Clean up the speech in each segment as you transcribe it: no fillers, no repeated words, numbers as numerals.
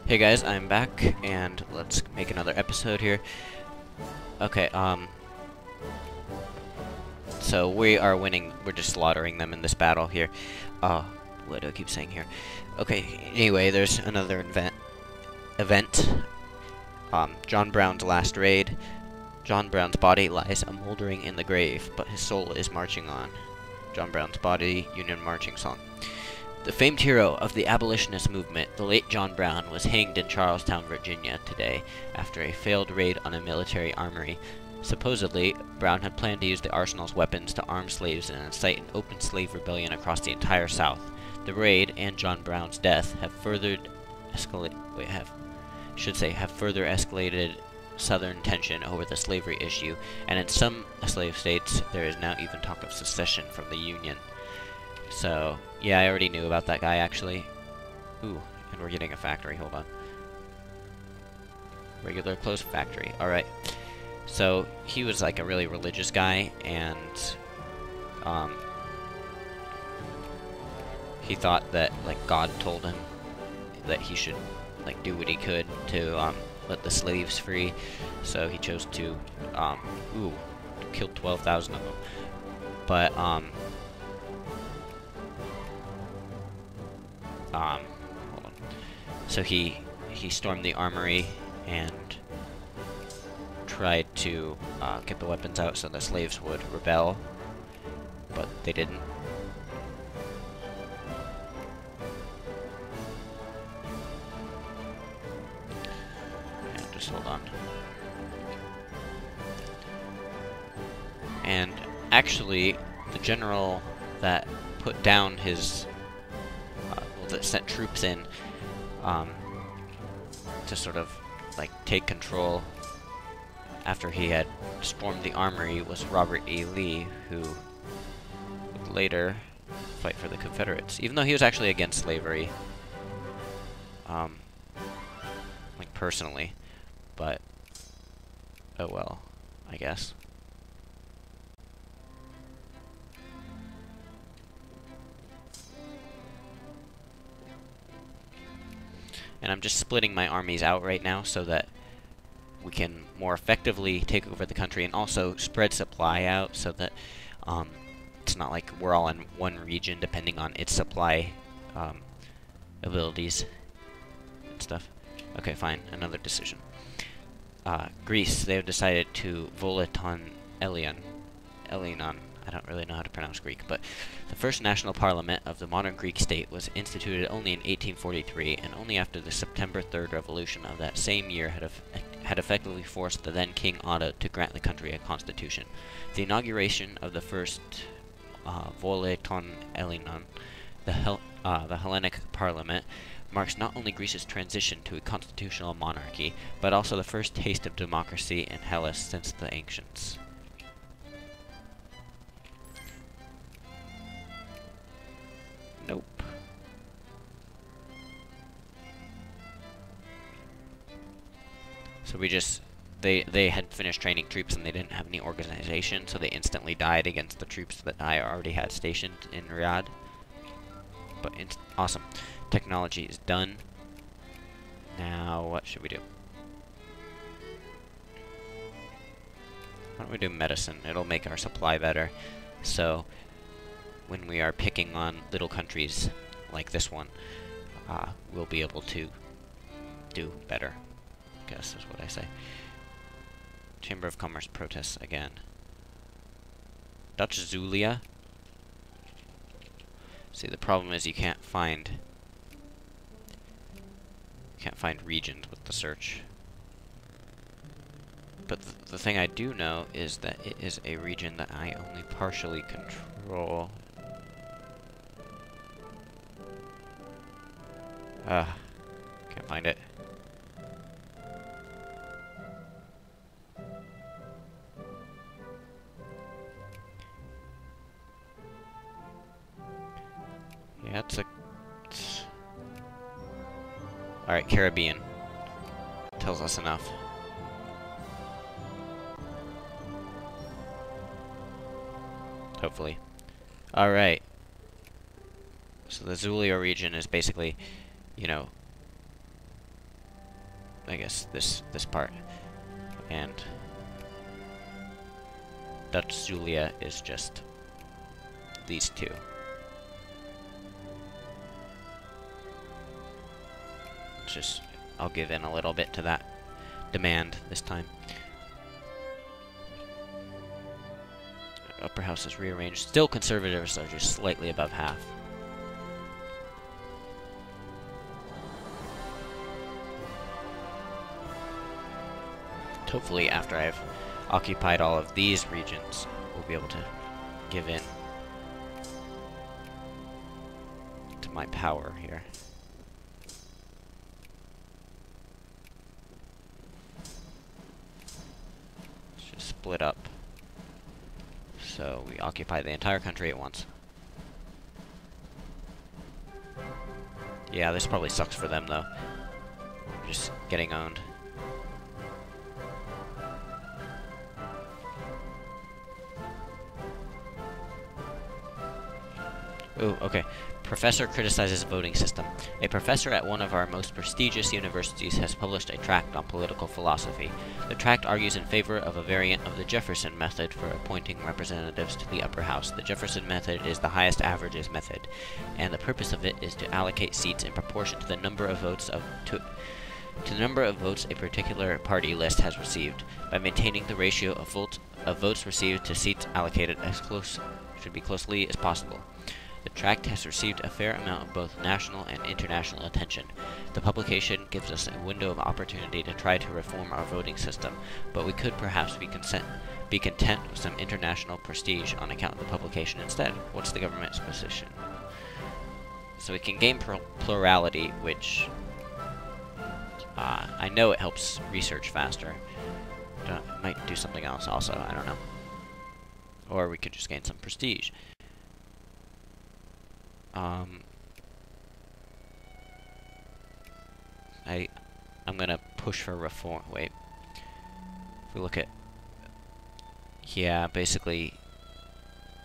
Hey guys, I'm back, and let's make another episode here. Okay, so we are winning. We're just slaughtering them in this battle here. What do I keep saying here? Okay, anyway, there's another event. John Brown's last raid. John Brown's body lies a-mouldering in the grave, but his soul is marching on. John Brown's body, Union Marching Song. The famed hero of the abolitionist movement, the late John Brown, was hanged in Charlestown, Virginia today after a failed raid on a military armory. Supposedly, Brown had planned to use the arsenal's weapons to arm slaves and incite an open slave rebellion across the entire South. The raid and John Brown's death have further escalated Southern tension over the slavery issue, and in some slave states, there is now even talk of secession from the Union. So, yeah, I already knew about that guy, actually. Ooh, and we're getting a factory, hold on. Regular closed factory, alright. So, he was like a really religious guy, and, he thought that, like, God told him that he should, like, do what he could to, let the slaves free. So he chose to, kill 12,000 of them. But, hold on. So he stormed the armory and tried to get the weapons out so the slaves would rebel, but they didn't. And just hold on. And actually, the general that put down his that sent troops in to sort of like take control after he had stormed the armory was Robert E. Lee, who would later fight for the Confederates, even though he was actually against slavery, like personally, but oh well, I guess. And I'm just splitting my armies out right now so that we can more effectively take over the country and also spread supply out so that it's not like we're all in one region depending on its supply abilities and stuff. Okay, fine. Another decision. Greece, they have decided to Volaton Elion. I don't really know how to pronounce Greek, but the first national parliament of the modern Greek state was instituted only in 1843, and only after the September 3rd revolution of that same year had effectively forced the then King Otto to grant the country a constitution. The inauguration of the first Volaton Elion, the Hellenic parliament, marks not only Greece's transition to a constitutional monarchy, but also the first taste of democracy in Hellas since the ancients. Nope. So they had finished training troops and they didn't have any organization, so they instantly died against the troops that I already had stationed in Riyadh. But it's awesome. Technology is done. Now, what should we do? Why don't we do medicine? It'll make our supply better. So, when we are picking on little countries like this one, we'll be able to do better, I guess is what I say. Chamber of Commerce protests again. Dutch Zulia. See, the problem is you can't find regions with the search. But the thing I do know is that it is a region that I only partially control. Can't find it. Yeah, it's alright, Caribbean. Tells us enough. Hopefully. Alright. So the Zulia region is basically, you know, I guess this part, and Dutch Zulia is just these two. It's just, I'll give in a little bit to that demand this time. Upper house is rearranged. Still, conservatives are just slightly above half. Hopefully, after I've occupied all of these regions, we'll be able to give in to my power here. Let's just split up so we occupy the entire country at once. Yeah, this probably sucks for them, though. Just getting owned. Ooh, okay. Professor criticizes voting system. A professor at one of our most prestigious universities has published a tract on political philosophy. The tract argues in favor of a variant of the Jefferson method for appointing representatives to the upper house. The Jefferson method is the highest averages method, and the purpose of it is to allocate seats in proportion to the number of votes to the number of votes a particular party list has received, by maintaining the ratio of votes received to seats allocated as closely as possible. The tract has received a fair amount of both national and international attention. The publication gives us a window of opportunity to try to reform our voting system, but we could perhaps be content with some international prestige on account of the publication instead. What's the government's position? So we can gain plurality, which I know it helps research faster. Might do something else also, I don't know. Or we could just gain some prestige. I'm gonna push for reform. Wait. If we look at... Yeah, basically,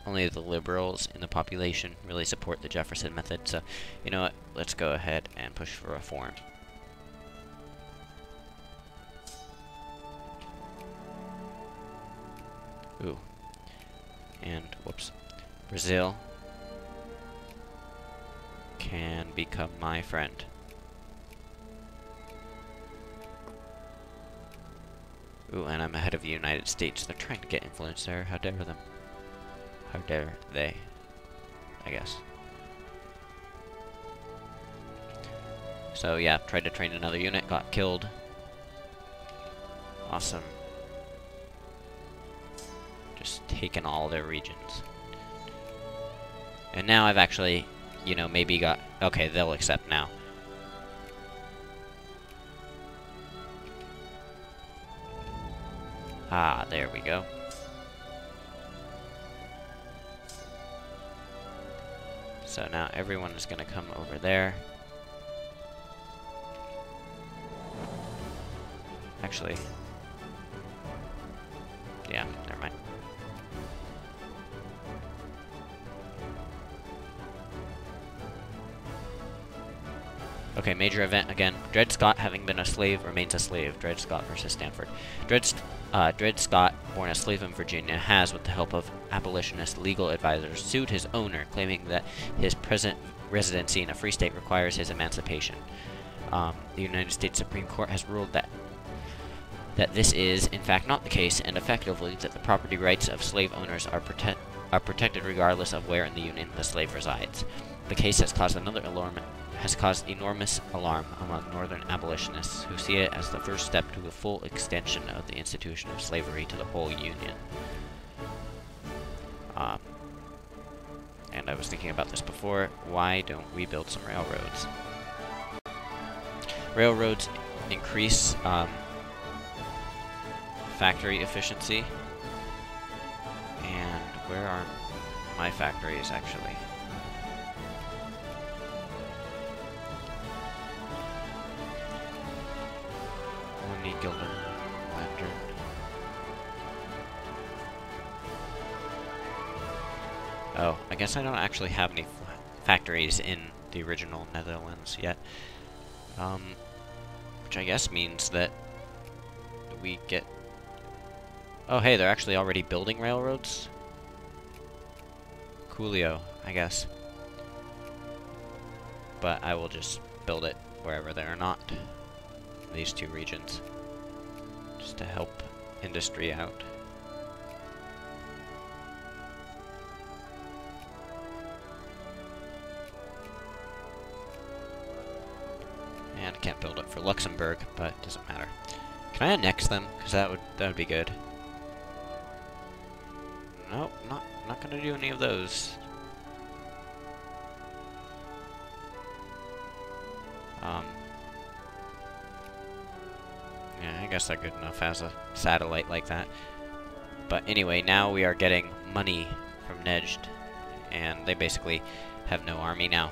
only the liberals in the population really support the Jefferson method, so, you know what? Let's go ahead and push for reform. Ooh. And, whoops. Brazil can become my friend. Ooh, and I'm ahead of the United States. They're trying to get influence there. How dare them? How dare they? I guess. So yeah, tried to train another unit, got killed. Awesome. Just taken all their regions. And now I've actually, you know, maybe got... Okay, they'll accept now. Ah, there we go. So now everyone is going to come over there. Actually... Yeah, never mind. Okay, major event again. Dred Scott, having been a slave, remains a slave. Dred Scott versus Stanford. Dred Scott, born a slave in Virginia, has, with the help of abolitionist legal advisors, sued his owner, claiming that his present residency in a free state requires his emancipation. The United States Supreme Court has ruled that this is, in fact, not the case, and effectively that the property rights of slave owners are protected regardless of where in the Union the slave resides. The case has caused enormous alarm among Northern abolitionists, who see it as the first step to a full extension of the institution of slavery to the whole Union. And I was thinking about this before. Why don't we build some railroads? Railroads increase factory efficiency. And where are my factories, actually? Gildan Lantern. Oh, I guess I don't actually have any factories in the original Netherlands yet. which I guess means that we get... Oh, hey, they're actually already building railroads? Coolio, I guess. But I will just build it wherever there are not. These two regions. Just to help industry out. And I can't build it for Luxembourg, but it doesn't matter. Can I annex them? Because that would be good. Nope, not gonna do any of those. Yeah, I guess they're good enough as a satellite like that. But anyway, now we are getting money from Nejd, and they basically have no army now.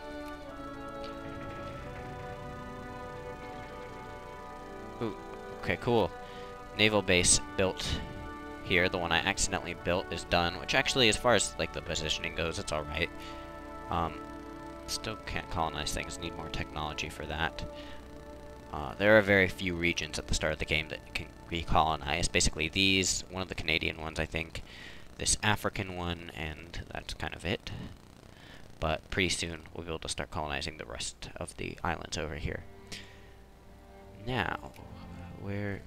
Ooh, okay, cool. Naval base built here. The one I accidentally built is done, which actually, as far as like the positioning goes, it's alright. Still can't colonize things, need more technology for that. There are very few regions at the start of the game that can be colonized. Basically these, one of the Canadian ones I think, this African one, and that's kind of it. But pretty soon we'll be able to start colonizing the rest of the islands over here. Now, where...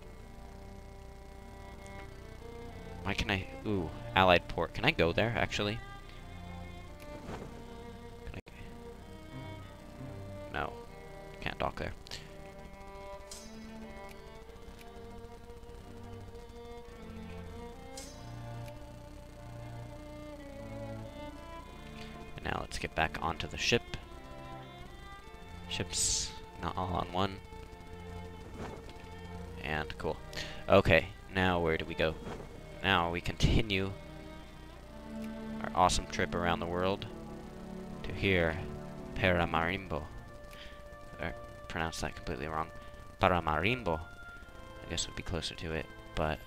Why can I... Ooh, Allied port. Can I go there, actually? Can I... No. Can't dock there. And now let's get back onto the ship. Ships not all on one. And cool. Okay, now where do we go? Now we continue our awesome trip around the world to here, Paramaribo. I pronounced that completely wrong. Paramaribo, I guess would be closer to it, but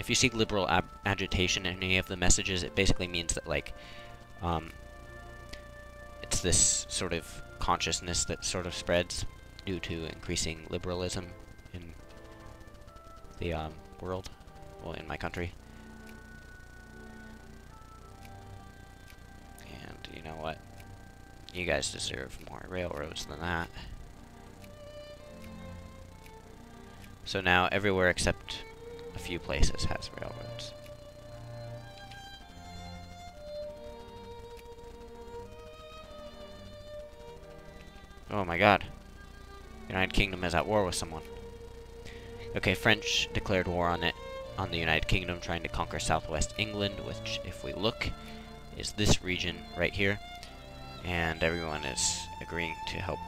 if you see liberal agitation in any of the messages, it basically means that, like, it's this sort of consciousness that sort of spreads due to increasing liberalism in the world, well, in my country. And you know what? You guys deserve more railroads than that. So now everywhere except a few places has railroads. Oh my god. United Kingdom is at war with someone. Okay, French declared war on the United Kingdom, trying to conquer southwest England, which, if we look, is this region right here. And everyone is agreeing to help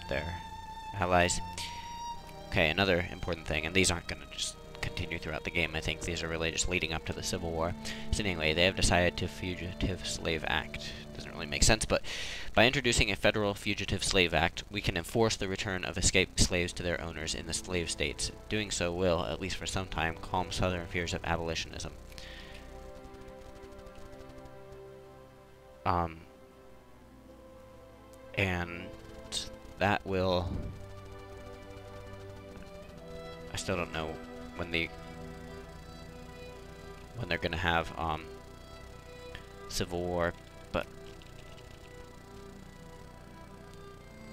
their allies. Okay, another important thing, and these aren't going to just continue throughout the game, I think these are really just leading up to the Civil War. So anyway, they have decided to Fugitive Slave Act. Doesn't really make sense, but by introducing a federal Fugitive Slave Act, we can enforce the return of escaped slaves to their owners in the slave states. Doing so will, at least for some time, calm southern fears of abolitionism. And that will... I still don't know when they're gonna have Civil War, but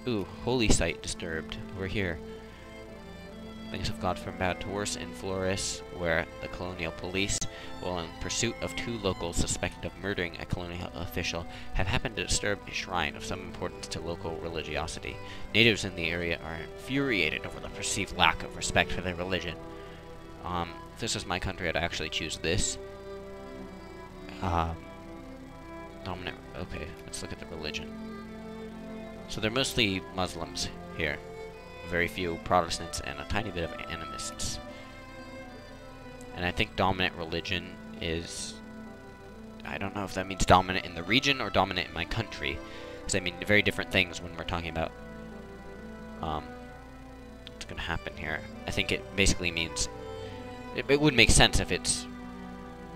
ooh, holy site disturbed. We're here. Things have gone from bad to worse in Flores, where the colonial police, while in pursuit of two locals suspected of murdering a colonial official, have happened to disturb a shrine of some importance to local religiosity. Natives in the area are infuriated over the perceived lack of respect for their religion. If this was my country, I'd actually choose this. Dominant. Okay, let's look at the religion. So they're mostly Muslims here. Very few Protestants and a tiny bit of animists. And I think dominant religion is... I don't know if that means dominant in the region or dominant in my country. Because I mean very different things when we're talking about what's going to happen here. I think it basically means... It would make sense if it's